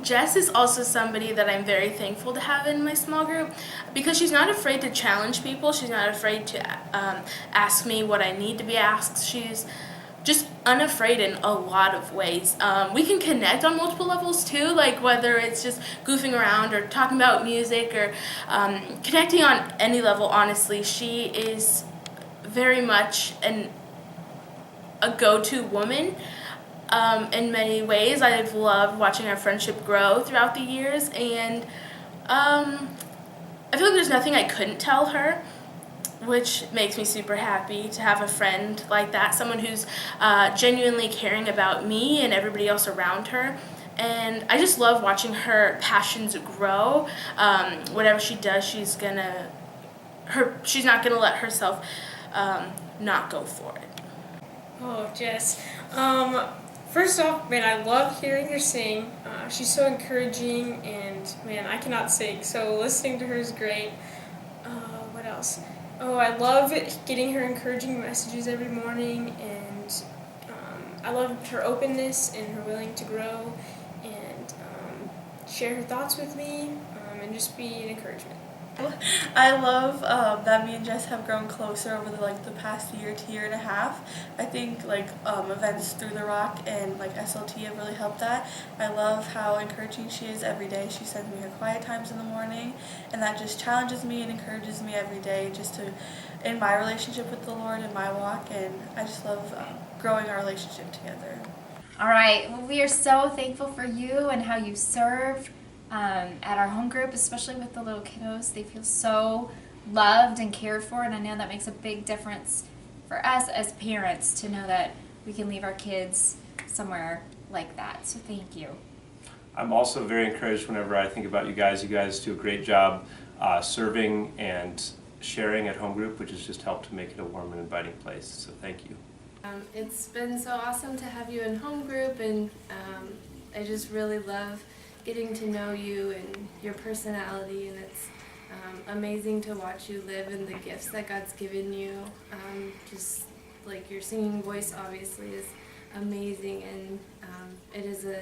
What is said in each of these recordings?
Jess is also somebody that I'm very thankful to have in my small group because she's not afraid to challenge people. She's not afraid to ask me what I need to be asked. She's just unafraid in a lot of ways. We can connect on multiple levels too, like whether it's just goofing around or talking about music or connecting on any level, honestly. She is very much a go-to woman. In many ways, I've loved watching our friendship grow throughout the years, and I feel like there's nothing I couldn't tell her, which makes me super happy to have a friend like that, someone who's genuinely caring about me and everybody else around her. And I just love watching her passions grow. Whatever she does, she's not gonna let herself not go for it. Oh, Jess. First off, man, I love hearing her sing. She's so encouraging, and man, I cannot sing, so listening to her is great. What else? Oh, I love getting her encouraging messages every morning, and I love her openness and her willing to grow and share her thoughts with me and just be an encouragement. I love that me and Jess have grown closer over the past year to year and a half. I think events through the Rock and SLT have really helped that. I love how encouraging she is every day. She sends me her quiet times in the morning, and that just challenges me and encourages me every day in my relationship with the Lord and my walk. And I just love growing our relationship together. All right. Well, we are so thankful for you and how you serve at our home group, especially with the little kiddos. They feel so loved and cared for, and I know that makes a big difference for us as parents to know that we can leave our kids somewhere like that. So thank you. I'm also very encouraged whenever I think about you guys. You guys do a great job serving and sharing at home group, which has just helped to make it a warm and inviting place. So thank you. It's been so awesome to have you in home group, and I just really love getting to know you and your personality, and it's amazing to watch you live in the gifts that God's given you. Just like your singing voice obviously is amazing, and it is a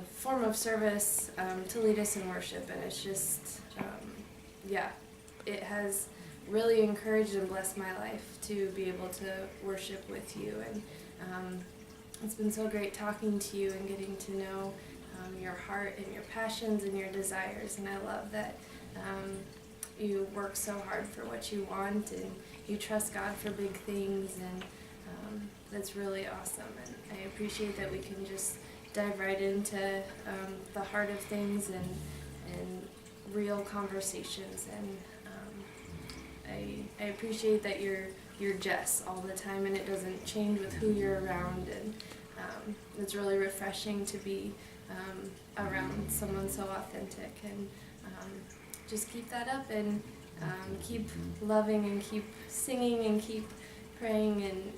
form of service to lead us in worship, and it's just, it has really encouraged and blessed my life to be able to worship with you, and it's been so great talking to you and getting to know your heart and your passions and your desires, and I love that you work so hard for what you want and you trust God for big things, and that's really awesome, and I appreciate that we can just dive right into the heart of things and real conversations, and I appreciate that you're Jess all the time, and it doesn't change with who you're around, and it's really refreshing to be around someone so authentic, and just keep that up, and keep loving and keep singing and keep praying and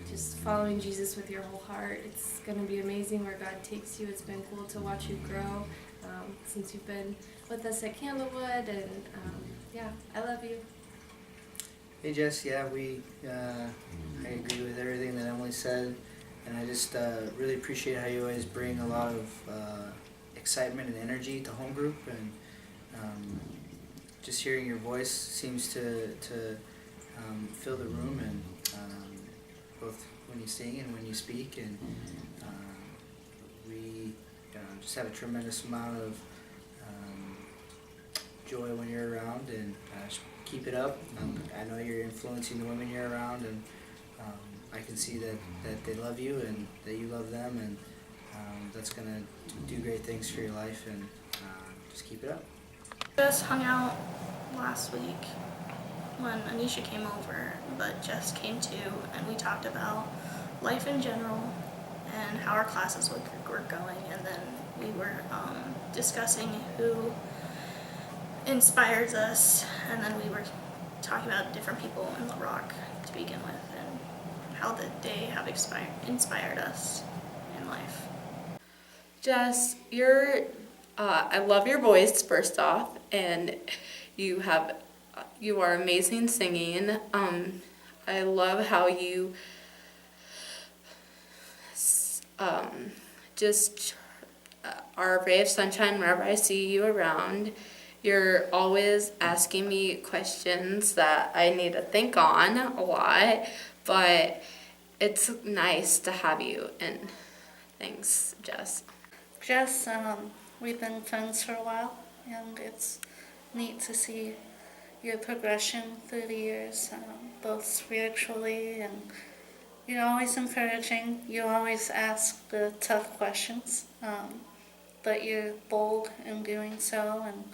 just following Jesus with your whole heart. It's going to be amazing where God takes you. It's been cool to watch you grow since you've been with us at Candlewood, and I love you. Hey Jess, I agree with everything that Emily said, and I just really appreciate how you always bring a lot of excitement and energy to home group, and just hearing your voice seems to fill the room, and both when you sing and when you speak, and we just have a tremendous amount of joy when you're around, and keep it up. I know you're influencing the women you're around, and I can see that they love you and that you love them, and that's going to do great things for your life, and just keep it up. Just hung out last week when Anisha came over, but Jess came too, and we talked about life in general and how our classes were going, and then we were discussing who inspires us, and then we were talking about different people in the Rock to begin with, and how they have inspired us in life. Jess, I love your voice first off, and you are amazing singing. I love how you just are a ray of sunshine whenever I see you around. You're always asking me questions that I need to think on a lot, but it's nice to have you, and thanks, Jess. Jess, we've been friends for a while, and it's neat to see your progression through the years, both spiritually, and you're always encouraging. You always ask the tough questions, but you're bold in doing so and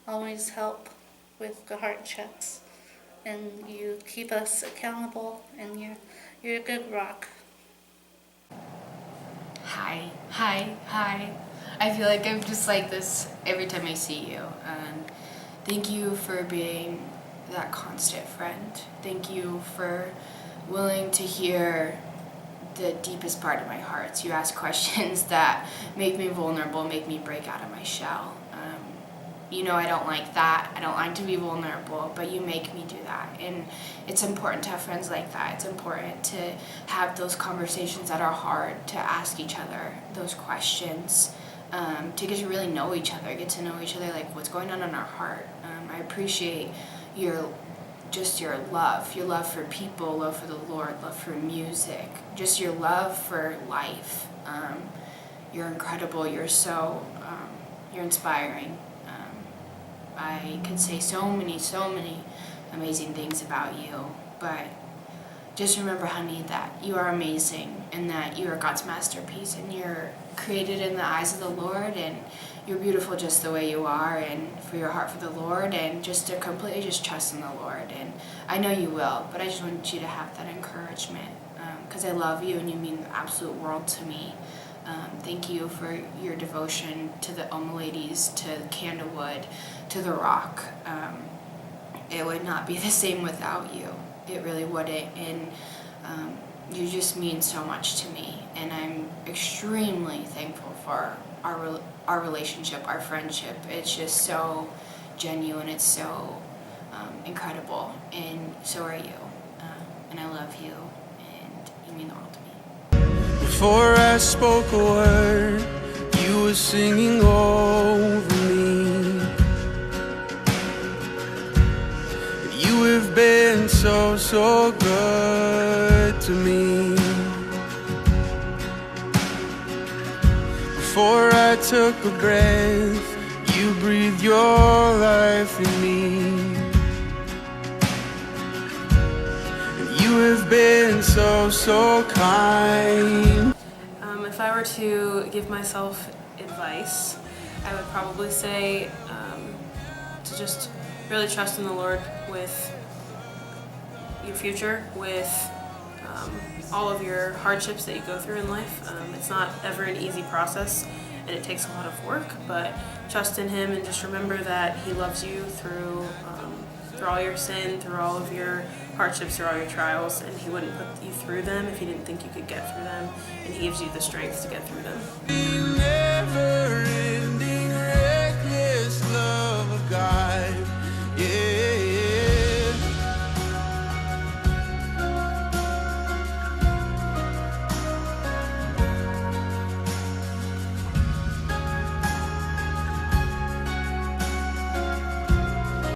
always help with the heart checks. And you keep us accountable, and you're a good rock. Hi. I feel like I'm just like this every time I see you. Thank you for being that constant friend. Thank you for willing to hear the deepest part of my heart. You ask questions that make me vulnerable, make me break out of my shell. You know I don't like that. I don't like to be vulnerable, but you make me do that. And it's important to have friends like that. It's important to have those conversations that are hard, to ask each other those questions, to get to really know each other, get to know each other, like what's going on in our heart. I appreciate your love for people, love for the Lord, love for music, just your love for life. You're incredible. You're you're inspiring. I could say so many amazing things about you, but just remember, honey, that you are amazing and that you are God's masterpiece and you're created in the eyes of the Lord, and you're beautiful just the way you are, and for your heart for the Lord, and just to completely just trust in the Lord. And I know you will, but I just want you to have that encouragement because I love you and you mean the absolute world to me. Thank you for your devotion to the Oma ladies, to Candlewood, to the Rock. It would not be the same without you. It really wouldn't. And you just mean so much to me. And I'm extremely thankful for our relationship, our friendship. It's just so genuine. It's so incredible. And so are you. And I love you. And you mean the world to me. Before I spoke a word, you were singing over me. You have been so good to me. Before I took a breath, you breathed your life in me. You have been so kind. If I were to give myself advice, I would probably say to just really trust in the Lord with your future, with all of your hardships that you go through in life. It's not ever an easy process, and it takes a lot of work, but trust in Him and just remember that He loves you through all your sin, through all of your hardships, through all your trials, and He wouldn't put you through them if He didn't think you could get through them, and He gives you the strength to get through them.